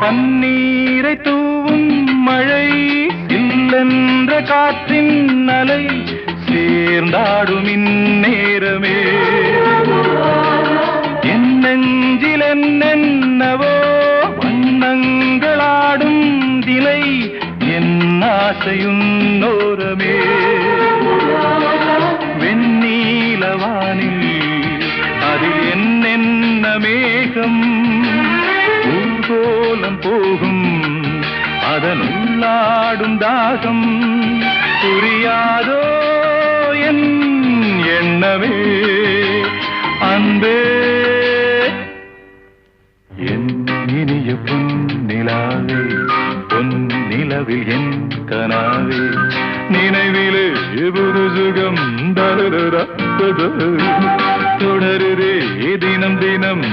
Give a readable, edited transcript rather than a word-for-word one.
பன்னீரை தூவும் மழை சில்லென்ற காற்றின் அலை சேர்ந்தாடும் இந்நேரமே என் நெஞ்சில் என்னென்னவோ வண்ணங்களாடும் திலை என் ஆசையுன்னோரமே வெண்ணீலவானில் அதில் என்னென்ன மேகம் ஊர்கோலம் போகும் அதன் உள்ளாடும் தாகம் புரியாதோ என் எண்ணமே அன்பே என் இனிய பொன்னிலாவே பொன்னிலவில் என் கனாவே நினைவிலே புது சுகம் தொடருதே தினம் தினம்